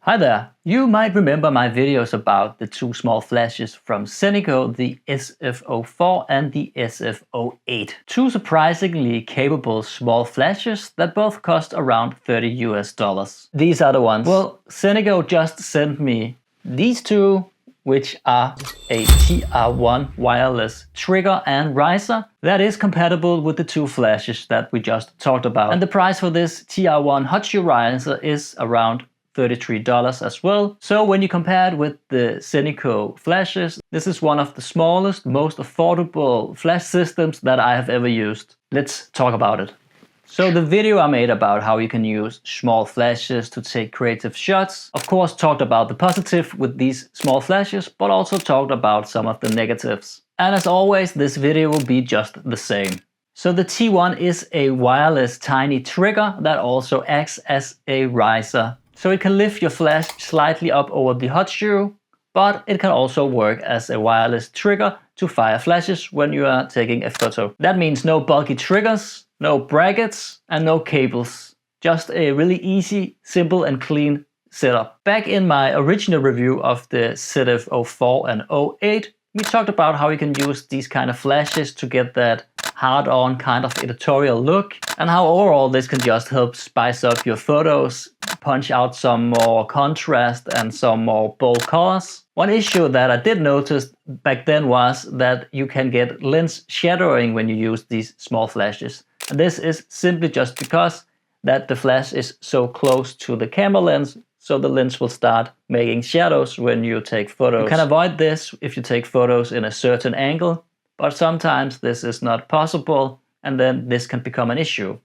Hi there! You might remember my videos about the two small flashes from Zeniko, the ZF04 and the ZF08. Two surprisingly capable small flashes that both cost around $30 US. These are the ones. Well, Zeniko just sent me these two, which are a TR1 wireless trigger and riser that is compatible with the two flashes that we just talked about. And the price for this TR1 hot shoe riser is around $33 as well. So when you compare it with the Zeniko flashes, this is one of the smallest, most affordable flash systems that I have ever used. Let's talk about it. So the video I made about how you can use small flashes to take creative shots, of course talked about the positive with these small flashes, but also talked about some of the negatives. And as always, this video will be just the same. So the T1 is a wireless tiny trigger that also acts as a riser. So it can lift your flash slightly up over the hot shoe, but it can also work as a wireless trigger to fire flashes when you are taking a photo. That means no bulky triggers, no brackets, and no cables. Just a really easy, simple and clean setup. Back in my original review of the ZF04 and 08, we talked about how you can use these kind of flashes to get that hard-on kind of editorial look, and how overall this can just help spice up your photos, punch out some more contrast and some more bold colors. One issue that I did notice back then was that you can get lens shadowing when you use these small flashes. And this is simply just because that the flash is so close to the camera lens, so the lens will start making shadows when you take photos. You can avoid this if you take photos in a certain angle, but sometimes this is not possible, and then this can become an issue.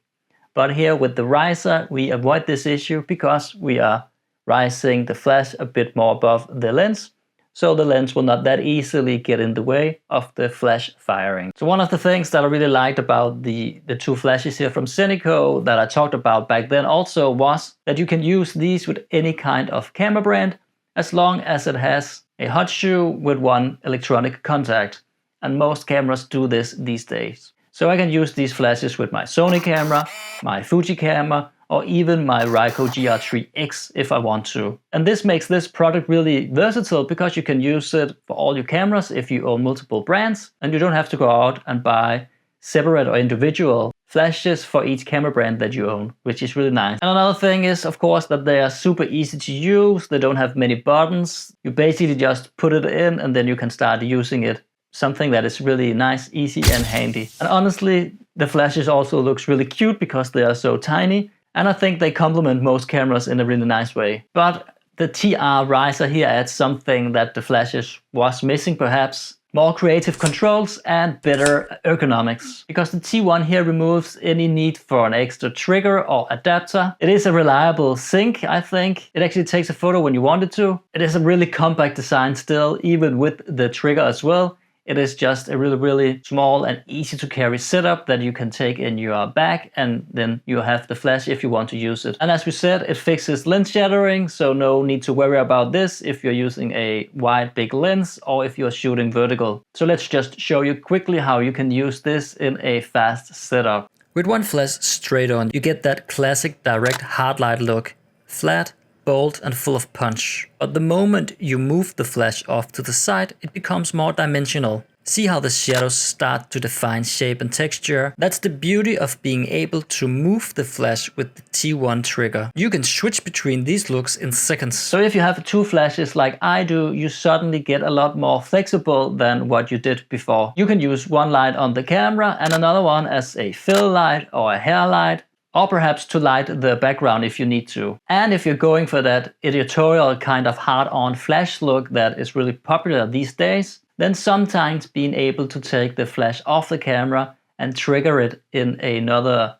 But here with the riser, we avoid this issue because we are rising the flash a bit more above the lens, so the lens will not that easily get in the way of the flash firing. So one of the things that I really liked about the two flashes here from Zeniko that I talked about back then also was that you can use these with any kind of camera brand as long as it has a hot shoe with one electronic contact. And most cameras do this these days. So I can use these flashes with my Sony camera, my Fuji camera, or even my Ricoh GR3X if I want to. And this makes this product really versatile because you can use it for all your cameras if you own multiple brands, and you don't have to go out and buy separate or individual flashes for each camera brand that you own, which is really nice. And another thing is, of course, that they are super easy to use. They don't have many buttons. You basically just put it in and then you can start using it. Something that is really nice, easy and handy. And honestly, the flashes also looks really cute because they are so tiny. And I think they complement most cameras in a really nice way. But the TR riser here adds something that the flashes was missing perhaps. More creative controls and better ergonomics. Because the T1 here removes any need for an extra trigger or adapter. It is a reliable sync, I think. It actually takes a photo when you want it to. It is a really compact design still, even with the trigger as well. It is just a really small and easy to carry setup that you can take in your bag, and then you have the flash if you want to use it. And as we said, it fixes lens shadowing, so no need to worry about this if you're using a wide big lens or if you're shooting vertical. So let's just show you quickly how you can use this in a fast setup. With one flash straight on, you get that classic direct hard light look. Flat, bold and full of punch. But the moment you move the flash off to the side, it becomes more dimensional. See how the shadows start to define shape and texture? That's the beauty of being able to move the flash with the T1 trigger. You can switch between these looks in seconds. So if you have two flashes like I do, you suddenly get a lot more flexible than what you did before. You can use one light on the camera and another one as a fill light or a hair light, or perhaps to light the background if you need to. And if you're going for that editorial kind of hard-on flash look that is really popular these days, then sometimes being able to take the flash off the camera and trigger it in another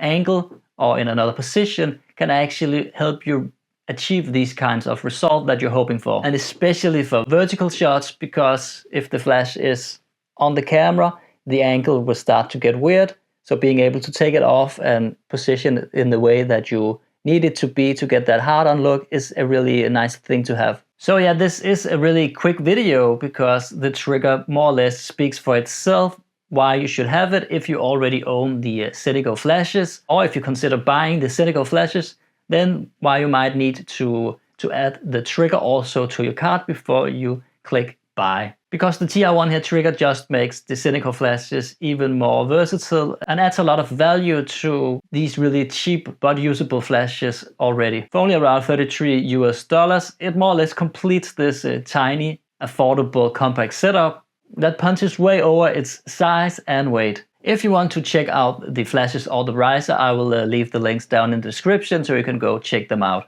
angle or in another position can actually help you achieve these kinds of results that you're hoping for. And especially for vertical shots, because if the flash is on the camera, the angle will start to get weird. So being able to take it off and position it in the way that you need it to be to get that hard-on look is a really nice thing to have. So yeah, this is a really quick video because the trigger more or less speaks for itself. Why you should have it if you already own the Zeniko flashes, or if you consider buying the Zeniko flashes, then why you might need to to add the trigger also to your cart before you click buy. Because the TR1 here trigger just makes the Zeniko flashes even more versatile and adds a lot of value to these really cheap but usable flashes already. For only around $33 US, it more or less completes this tiny, affordable, compact setup that punches way over its size and weight. If you want to check out the flashes or the riser, I will leave the links down in the description so you can go check them out.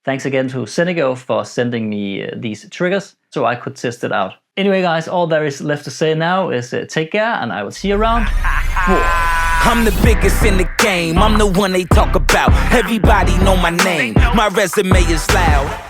Thanks again to Sineo for sending me these triggers so I could test it out. Anyway guys, all there is left to say now is take care, and I will see you around. I'm the biggest in the game, I'm the one they talk about. Everybody know my name, my resume is loud.